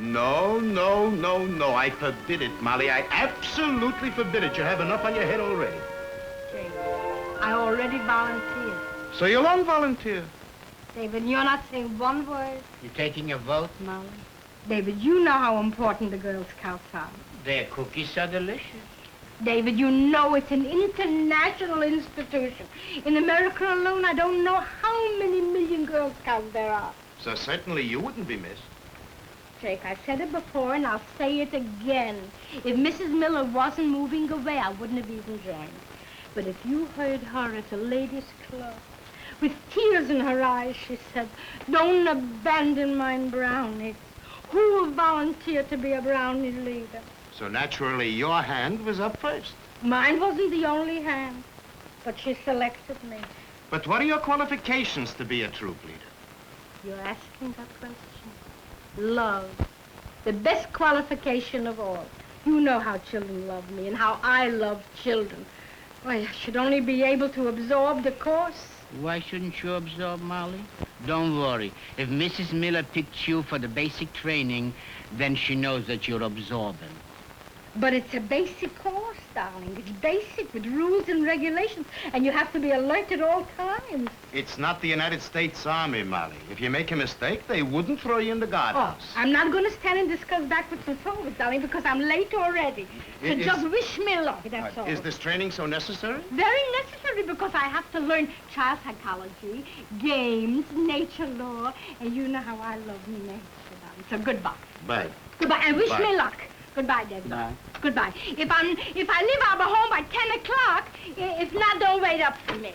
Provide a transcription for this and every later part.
No, no, no, no. I forbid it, Molly. I absolutely forbid it. You have enough on your head already. David, I already volunteered. So you'll unvolunteer. David, you're not saying one word. You taking a vote, Molly? David, you know how important the Girl Scouts are. Their cookies are delicious. David, you know it's an international institution. In America alone, I don't know how many million Girl Scouts there are. So certainly you wouldn't be missed. Jake, I said it before and I'll say it again. If Mrs. Miller wasn't moving away, I wouldn't have even joined. But if you heard her at a ladies' club, with tears in her eyes, she said, "Don't abandon mine Brownies. Who will volunteer to be a Brownie leader?" So naturally your hand was up first. Mine wasn't the only hand, but she selected me. But what are your qualifications to be a troop leader? You're asking that question. Love. The best qualification of all. You know how children love me and how I love children. Why, I should only be able to absorb the course. Why shouldn't you absorb, Molly? Don't worry. If Mrs. Miller picked you for the basic training, then she knows that you're absorbing. But it's a basic course, darling. It's basic with rules and regulations, and you have to be alert at all times. It's not the United States Army, Molly. If you make a mistake, they wouldn't throw you in the guardhouse. Oh, I'm not going to stand and discuss backwards and forwards, darling, because I'm late already. So just wish me luck, that's all. Is this training so necessary? Very necessary, because I have to learn child psychology, games, nature law, and you know how I love nature, darling. So goodbye. Bye. Goodbye, and wish Bye. me luck. Goodbye, David. Bye. Goodbye. If I leave, I'll be home by 10 o'clock. If not, don't wait up for me.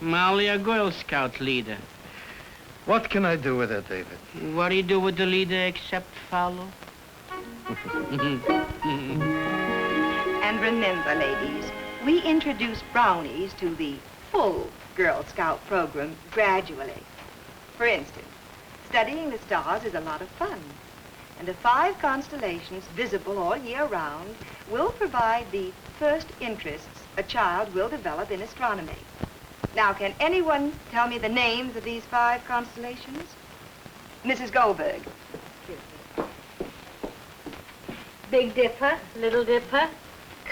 Molly, a Girl Scout leader. What can I do with that, David? What do you do with the leader except follow? And remember, ladies, we introduce Brownies to the full Girl Scout program gradually. For instance, studying the stars is a lot of fun. And the 5 constellations, visible all year round, will provide the first interests a child will develop in astronomy. Now, can anyone tell me the names of these 5 constellations? Mrs. Goldberg. Big Dipper, Little Dipper,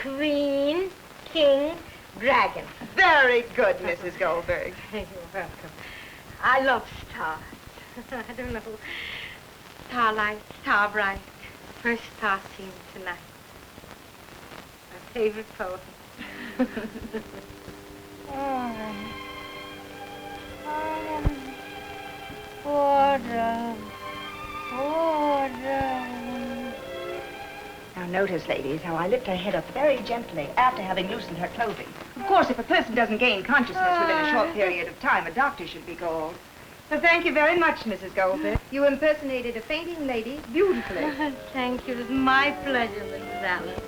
Queen, King, Dragon. Very good, Mrs. Goldberg. You're welcome. I love stars. I don't know. Starlight, star bright, first star seen tonight. My favorite poem. Now notice, ladies, how I lift her head up very gently after having loosened her clothing. Of course, if a person doesn't gain consciousness within a short period of time, a doctor should be called. So thank you very much, Mrs. Goldberg. You impersonated a fainting lady beautifully. Thank you. It's my pleasure, Mrs. Allen.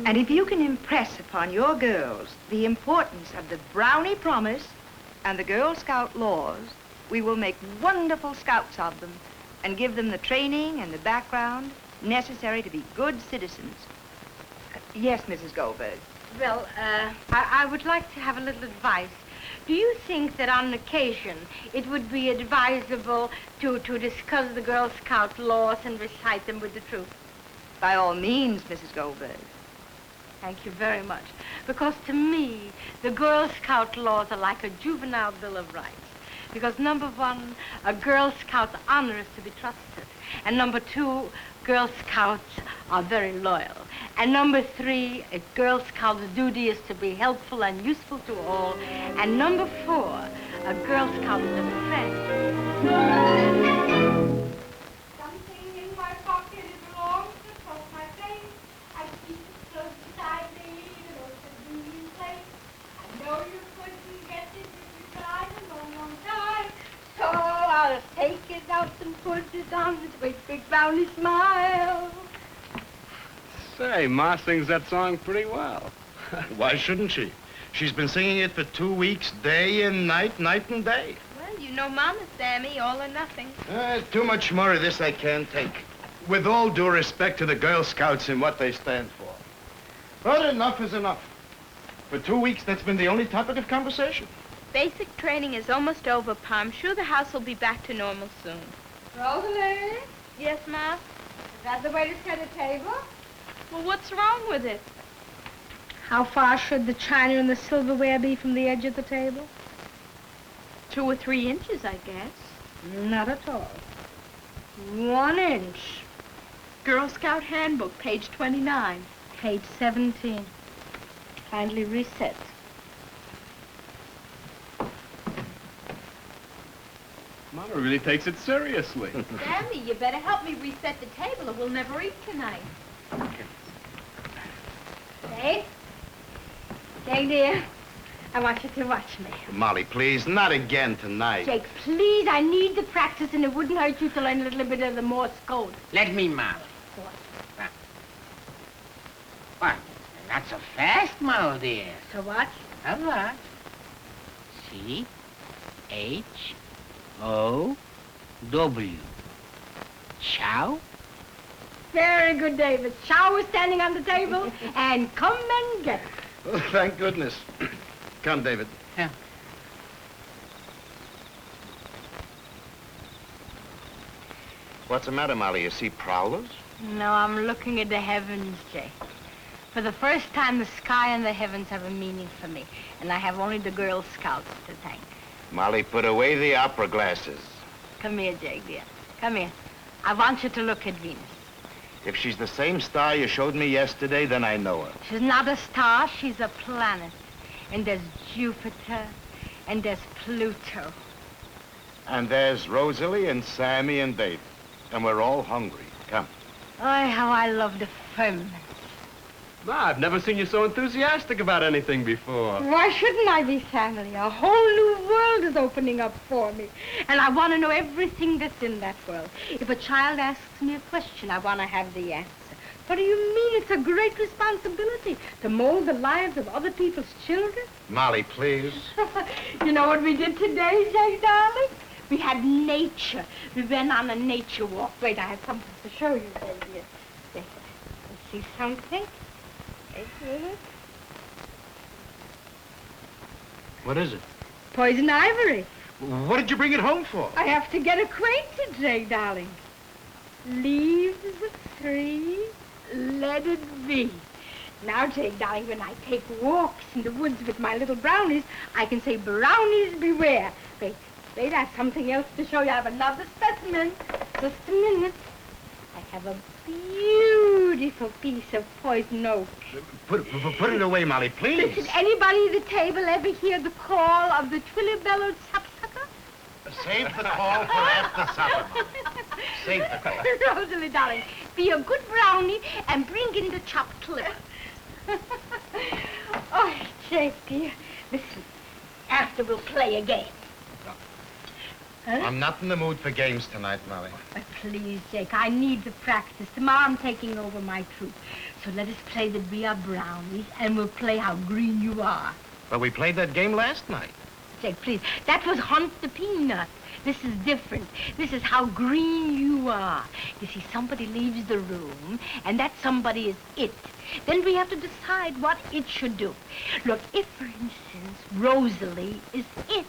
And if you can impress upon your girls the importance of the Brownie Promise and the Girl Scout laws, we will make wonderful scouts of them and give them the training and the background necessary to be good citizens. Yes, Mrs. Goldberg. Well, I would like to have a little advice. Do you think that on occasion it would be advisable to discuss the Girl Scout laws and recite them with the troop? By all means, Mrs. Goldberg. Thank you very much. Because to me, the Girl Scout laws are like a juvenile Bill of Rights. Because number 1, a Girl Scout's honor is to be trusted. And number 2, Girl Scouts are very loyal. And number 3, a Girl Scout's duty is to be helpful and useful to all. And number 4, a Girl Scout is a friend. Something in my pocket belongs to cross my face. I keep it close beside me, in a convenient place. I know you couldn't get it if you tried a long, long time. So I'll take it out and put it on this great big Brownie smile. Say, Ma sings that song pretty well. Why shouldn't she? She's been singing it for 2 weeks, day and night, night and day. Well, you know Mama, Sammy, all or nothing. Too much more of this I can't take. With all due respect to the Girl Scouts and what they stand for. But enough is enough. For 2 weeks, that's been the only topic of conversation. Basic training is almost over, Pa. I'm sure the house will be back to normal soon. Rosalie, Yes, Ma? is that the way to set a table? Well, what's wrong with it? How far should the china and the silverware be from the edge of the table? 2 or 3 inches, I guess. Not at all. 1 inch. Girl Scout Handbook, page 29. Page 17. Kindly reset. Mama really takes it seriously. Sammy, you better help me reset the table or we'll never eat tonight. Jake? Jake, dear, I want you to watch me. Molly, please, not again tonight. Jake, please, I need the practice, and it wouldn't hurt you to learn a little bit of the Morse code. Let me, Molly. What? Not so fast, my dear. So what? How about C-H-O-W. Chow? Very good, David. Chow is standing on the table, and come and get it. Oh, thank goodness. Come, David. Yeah. What's the matter, Molly? You see prowlers? No, I'm looking at the heavens, Jake. For the first time, the sky and the heavens have a meaning for me, and I have only the Girl Scouts to thank. Molly, put away the opera glasses. Come here, Jake, dear. Come here. I want you to look at Venus. If she's the same star you showed me yesterday, then I know her. She's not a star, she's a planet. And there's Jupiter, and there's Pluto. And there's Rosalie and Sammy and David. And we're all hungry. Come. Oh, how I love the firmament. Ma, I've never seen you so enthusiastic about anything before. Why shouldn't I be, Sammy? A whole new world is opening up for me. And I want to know everything that's in that world. If a child asks me a question, I want to have the answer. What do you mean? It's a great responsibility to mold the lives of other people's children. Molly, please. You know what we did today, Jay, darling? We had nature. We went on a nature walk. Wait, I have something to show you, baby. You see something? What is it? Poison ivory. What did you bring it home for? I have to get acquainted, Jay, darling. Leaves the tree, let it be. Now, Jay, darling, when I take walks in the woods with my little brownies, I can say, Brownies beware. Wait, I have something else to show you. I have another specimen. Just a minute. I have a beautiful piece of poison oak. Put it away, Molly, please. Did anybody at the table ever hear the call of the twilly-bellowed sapsucker? Save the call for after supper, Molly. Save the call. Rosalie, darling, be a good brownie and bring in the chopped liver. Oh, Jake, dear, listen. After we'll play a game. Huh? I'm not in the mood for games tonight, Molly. Oh, please, Jake, I need to practice. Tomorrow I'm taking over my troupe. So let us play that we are brownies, and we'll play how green you are. But we played that game last night. Jake, please. That was Hunt the Peanut. This is different. This is how green you are. You see, somebody leaves the room, and that somebody is it. Then we have to decide what it should do. Look, if, for instance, Rosalie is it,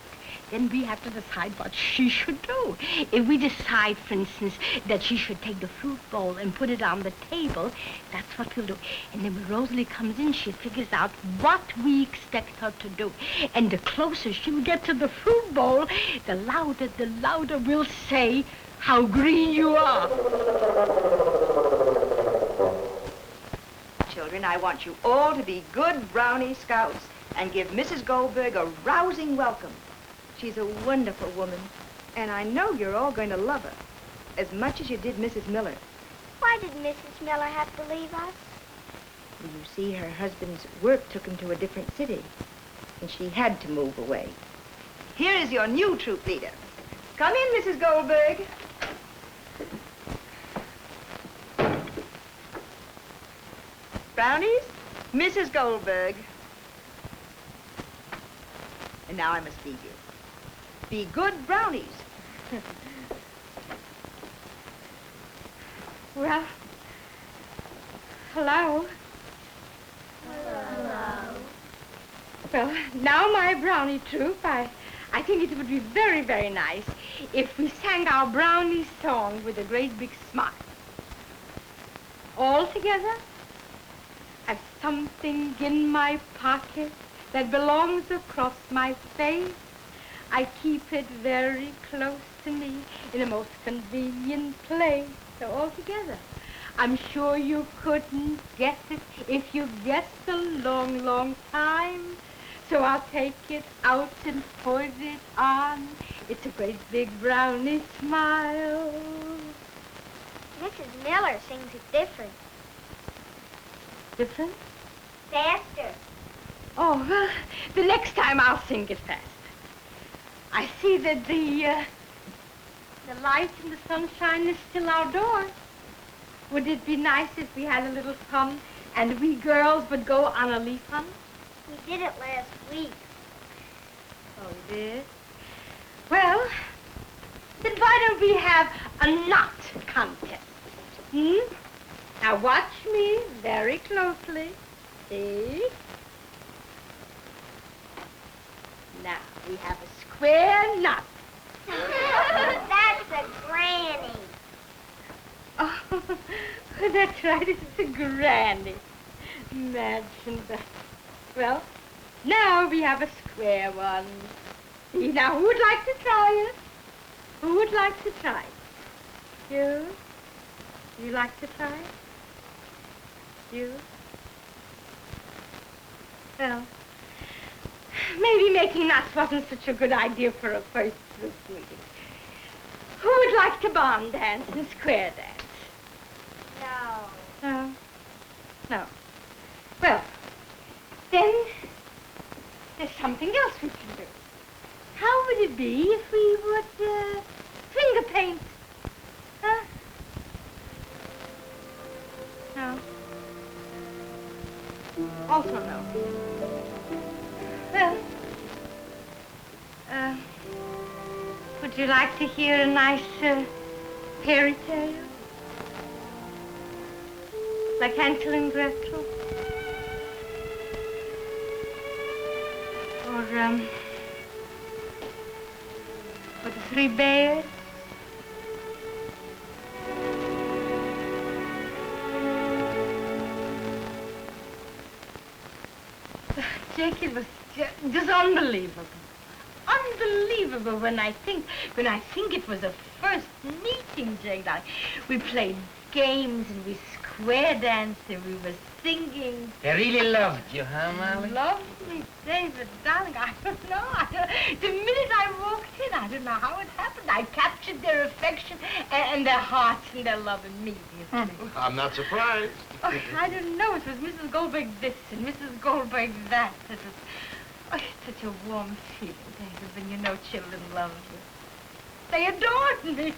then we have to decide what she should do. If we decide, for instance, that she should take the fruit bowl and put it on the table, that's what we'll do. And then when Rosalie comes in, she figures out what we expect her to do. And the closer she'll get to the fruit bowl, the louder we'll say how green you are. Children, I want you all to be good Brownie Scouts and give Mrs. Goldberg a rousing welcome. She's a wonderful woman, and I know you're all going to love her as much as you did Mrs. Miller. Why did Mrs. Miller have to leave us? You see, her husband's work took him to a different city, and she had to move away. Here is your new troop leader. Come in, Mrs. Goldberg. Brownies, Mrs. Goldberg. And now I must leave you. Be good brownies. Well, hello. Hello. Well, now, my Brownie troupe, I think it would be very, very nice if we sang our Brownie song with a great big smile. All together. I've something in my pocket that belongs across my face. I keep it very close to me in a most convenient place. So all together. I'm sure you couldn't guess it if you guessed a long, long time. So I'll take it out and put it on. It's a great big Brownie smile. Mrs. Miller sings it different. Different? Faster. Oh, well, the next time I'll sing it fast. I see that the light and the sunshine is still outdoors. Would it be nice if we had a little fun and we girls would go on a leaf hunt? We did it last week. Oh, we did? Well, then why don't we have a knot contest? Now watch me very closely. See? Now we have a square knot. That's a granny. Oh, that's right, it's a granny. Imagine that. Well, now we have a square one. See, now who would like to try it? Who would like to try it? You? You like to try it? You? Well, maybe making knots wasn't such a good idea for a first group meeting. Who would like to bond dance and square dance? No. No. No. Well, then there's something else we can do. How would it be if we would finger paint? Huh? No. Also no. Well, would you like to hear a nice fairy tale? Like Hansel and Gretel? Or the Three Bears? Jake, it was just unbelievable. Unbelievable when I think it was a first meeting, Jake, darling. We played games and we square danced and we were singing. They really loved you, huh, Molly? Loved me, David, darling. I don't know. The minute I walked in, I don't know how it happened. I captured their affection and their hearts and their love in me. You see. I'm not surprised. Oh, I don't know. It was Mrs. Goldberg this and Mrs. Goldberg that. It was such a warm feeling, David, when you know children love you. They adored me.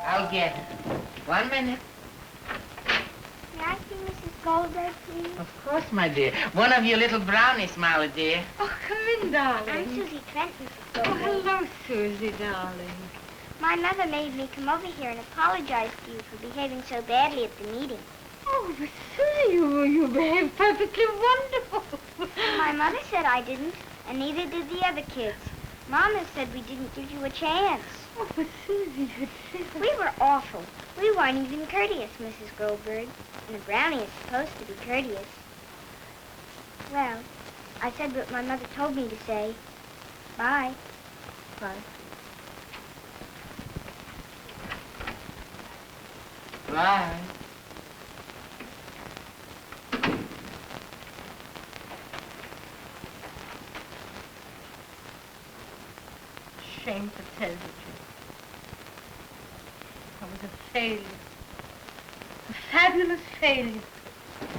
I'll get her. 1 minute. May I see Mrs. Goldberg, please? Of course, my dear. One of your little brownies, Molly, dear. Oh, come in, darling. I'm Susie Trent, Mrs. Oh, Goldberg. hello, Susie, darling. My mother made me come over here and apologize to you for behaving so badly at the meeting. Oh, but Susie, you behaved perfectly wonderful. My mother said I didn't, and neither did the other kids. Mama said we didn't give you a chance. Oh, but Susie, We were awful. We weren't even courteous, Mrs. Goldberg. And a brownie is supposed to be courteous. Well, I said what my mother told me to say. Bye. Bye. Bye. Shame to tell you, Jim. I was a failure. A fabulous failure.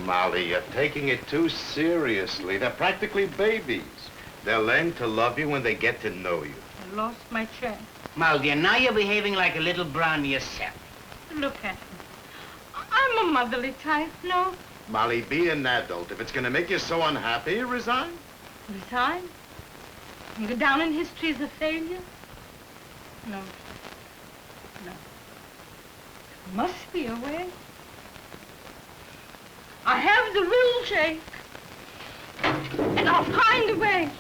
Molly, you're taking it too seriously. They're practically babies. They'll learn to love you when they get to know you. I lost my chance. Molly, dear, now you're behaving like a little brownie yourself. Look at me. I'm a motherly type, no? Molly, be an adult. If it's going to make you so unhappy, resign. Resign? And go down in history as a failure? No. No. Must be a way. I have the will, Jake. And I'll find a way.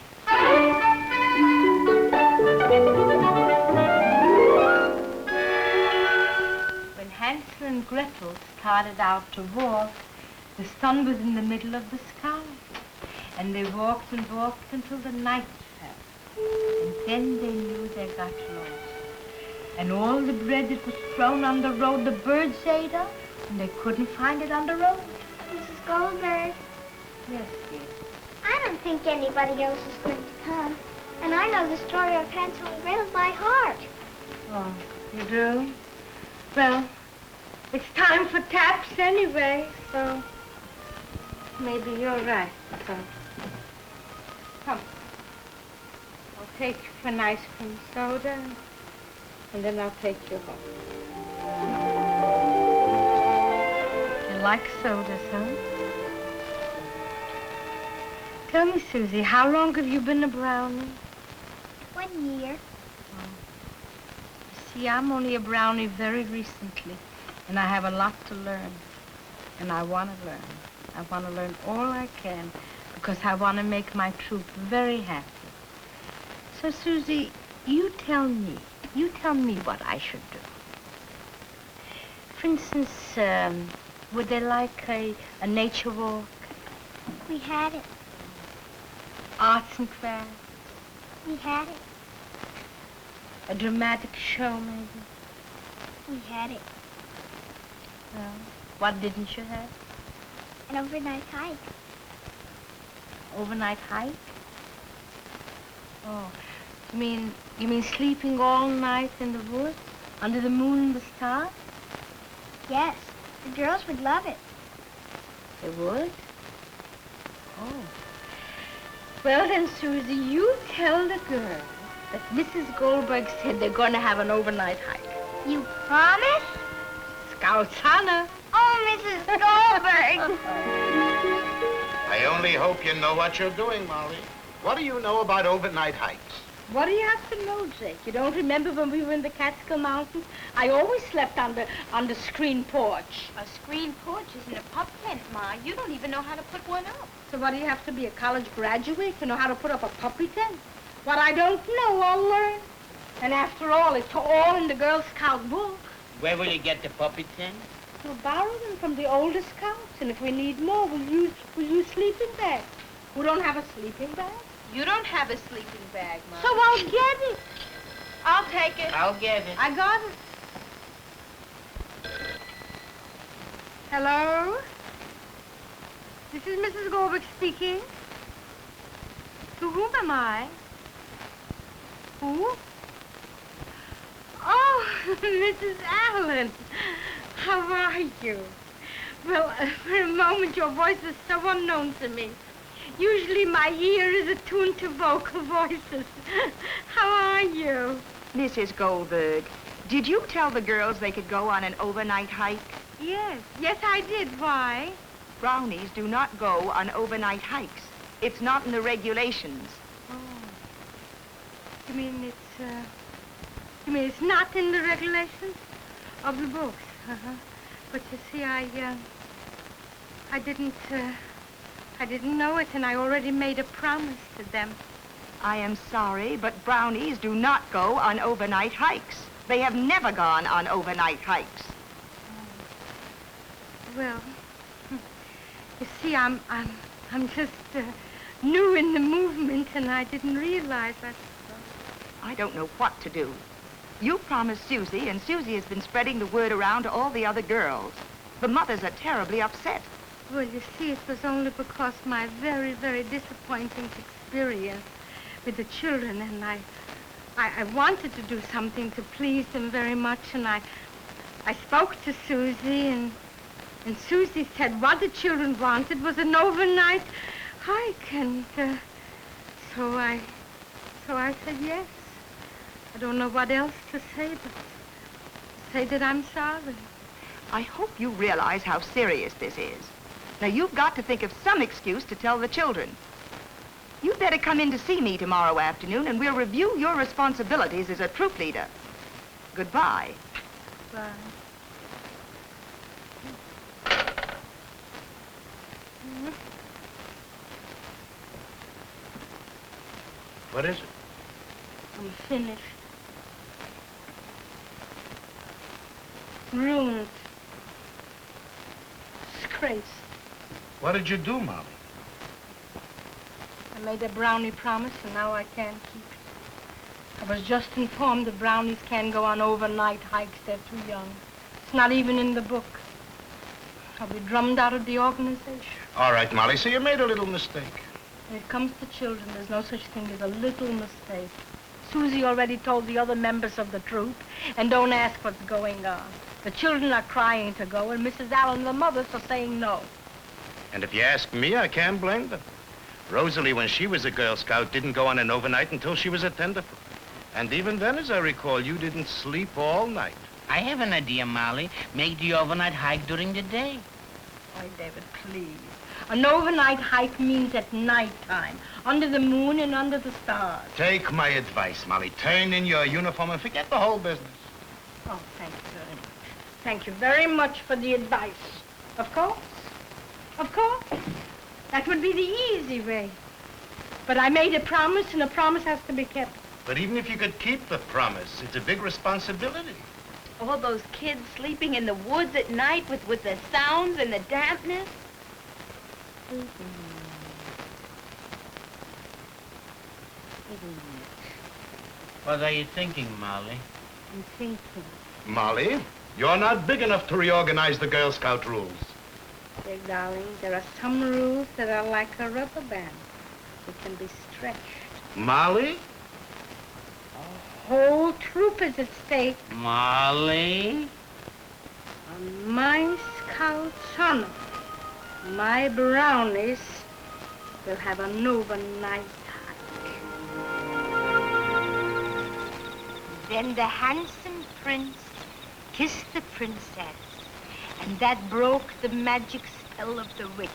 When Hansel and Gretel started out to walk, the sun was in the middle of the sky. And they walked and walked until the night fell. And then they knew they got lost. And all the bread that was thrown on the road, the birds ate up, and they couldn't find it on the road. Mrs. Goldberg, Yes, dear. I don't think anybody else is going to come. And I know the story of Hansel and Gretel by heart. Oh, you do? Well, it's time for taps anyway, so maybe you're right. So, come. I'll take you for an ice cream soda, and then I'll take you home. You like sodas, huh? Tell me, Susie, how long have you been a brownie? 1 year. See, I'm only a brownie very recently, and I have a lot to learn. And I want to learn. I want to learn all I can, because I want to make my troupe very happy. So, Susie, you tell me what I should do. For instance, would they like a nature walk? We had it. Arts and crafts? We had it. A dramatic show, maybe? We had it. Well, what didn't you have? An overnight hike. Overnight hike? Oh, you mean sleeping all night in the woods, under the moon and the stars? Yes, the girls would love it. They would? Oh. Well then, Susie, you tell the girls that Mrs. Goldberg said they're going to have an overnight hike. You promise? Scout's honor. Oh, Mrs. Goldberg! I only hope you know what you're doing, Molly. What do you know about overnight hikes? What do you have to know, Jake? You don't remember when we were in the Catskill Mountains? I always slept on the screen porch. A screen porch isn't a pup tent, Ma. You don't even know how to put one up. So what, do you have to be a college graduate to know how to put up a puppy tent? What I don't know, I'll learn. And after all, it's all in the Girl Scout book. Where will you get the puppy tent? We'll borrow them from the older scouts, and if we need more, we'll use sleeping bags. We don't have a sleeping bag? You don't have a sleeping bag, Ma. So I'll get it. I'll take it. I'll get it. I got it. Hello? This is Mrs. Goldberg speaking. To whom am I? Who? Oh, Mrs. Allen. How are you? Well, for a moment, your voice was so unknown to me. Usually my ear is attuned to vocal voices. How are you? Mrs. Goldberg, did you tell the girls they could go on an overnight hike? Yes, I did. Why? Brownies do not go on overnight hikes. It's not in the regulations. Oh. You mean it's not in the regulations of the books? Uh-huh. But you see, I didn't know it, and I already made a promise to them. I am sorry, but brownies do not go on overnight hikes. They have never gone on overnight hikes. Well, you see, I'm just new in the movement, and I didn't realize that. I don't know what to do. You promised Susie, and Susie has been spreading the word around to all the other girls. The mothers are terribly upset. Well, you see, it was only because my very, very disappointing experience with the children, and I wanted to do something to please them very much, and I spoke to Susie, and Susie said what the children wanted was an overnight hike, and so I said yes. I don't know what else to say, but to say that I'm sorry. I hope you realize how serious this is. Now, you've got to think of some excuse to tell the children. You'd better come in to see me tomorrow afternoon, and we'll review your responsibilities as a troop leader. Goodbye. Bye. What is it? I'm finished. Ruined. Disgraced. What did you do, Molly? I made a Brownie promise, and now I can't keep it. I was just informed the Brownies can't go on overnight hikes. They're too young. It's not even in the book. I'll be drummed out of the organization. All right, Molly, so you made a little mistake. When it comes to children, there's no such thing as a little mistake. Susie already told the other members of the troupe, and don't ask what's going on. The children are crying to go, and Mrs. Allen and the mothers are saying no. And if you ask me, I can't blame them. Rosalie, when she was a Girl Scout, didn't go on an overnight until she was a tenderfoot. And even then, as I recall, you didn't sleep all night. I have an idea, Molly. Make the overnight hike during the day. Oh, David, please. An overnight hike means at nighttime, under the moon and under the stars. Take my advice, Molly. Turn in your uniform and forget the whole business. Oh, thank you very much. Thank you very much for the advice. Of course. Of course. That would be the easy way. But I made a promise, and a promise has to be kept. But even if you could keep the promise, it's a big responsibility. All those kids sleeping in the woods at night with the sounds and the dampness. What are you thinking, Molly? I'm thinking. Molly, you're not big enough to reorganize the Girl Scout rules. Dear darling, there are some rules that are like a rubber band. They can be stretched. Molly? Whole troop is at stake. Molly? On my Scout's honor, my Brownies will have an overnight hike. Then the handsome prince kissed the princess, and that broke the magic spell of the witch.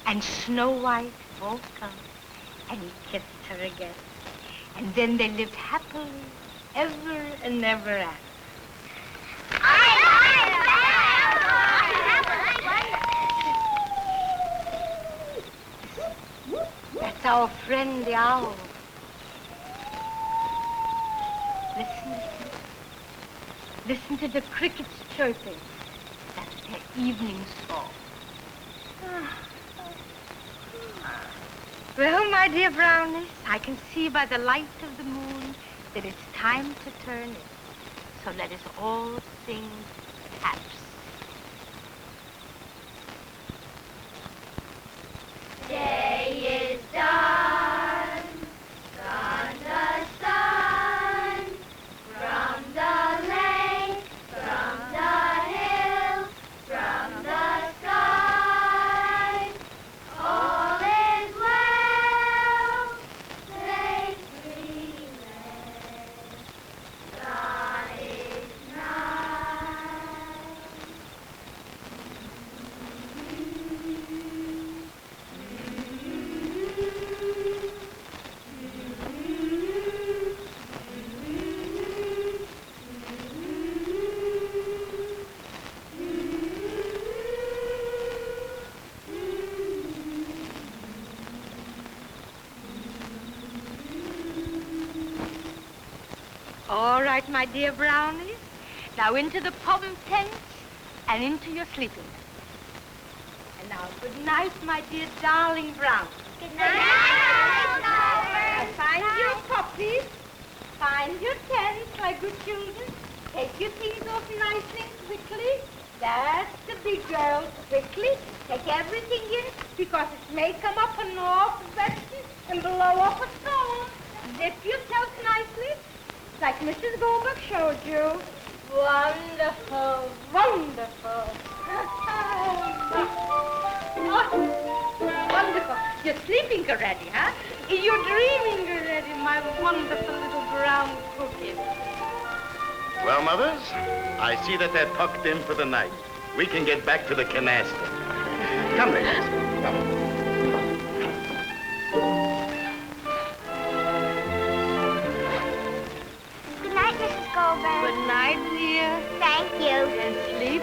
And Snow White woke up, and he kissed her again. And then they lived happily ever and ever after. That's our friend, the owl. Listen, listen. Listen to the crickets chirping. That's their evening song. Well, my dear Brownies, I can see by the light of the moon that it's time to turn in. So let us all sing taps. Day is done, sun the sun, from the lake, from the hill, from the sky. All is well, stay free, God is nigh. All right, my dear Brownies. Now into the popping tents and into your sleeping. And now, good night, my dear darling Brownies. Good night, Now find your puppies, find your tents like good children. Take your things off nicely and quickly. That's the big girls, quickly. Take everything in because it may come up a northwester and blow up a storm. Zip yourself nicely like Mrs. Goldberg showed you. Wonderful, wonderful. Wonderful. You're sleeping already, huh? You're dreaming already, my wonderful little brown cookies. Well, mothers, I see that they're tucked in for the night. We can get back to the canasta. Come, ladies. Come. Good night, Mrs. Goldberg. Good night, dear. Thank you. And sleep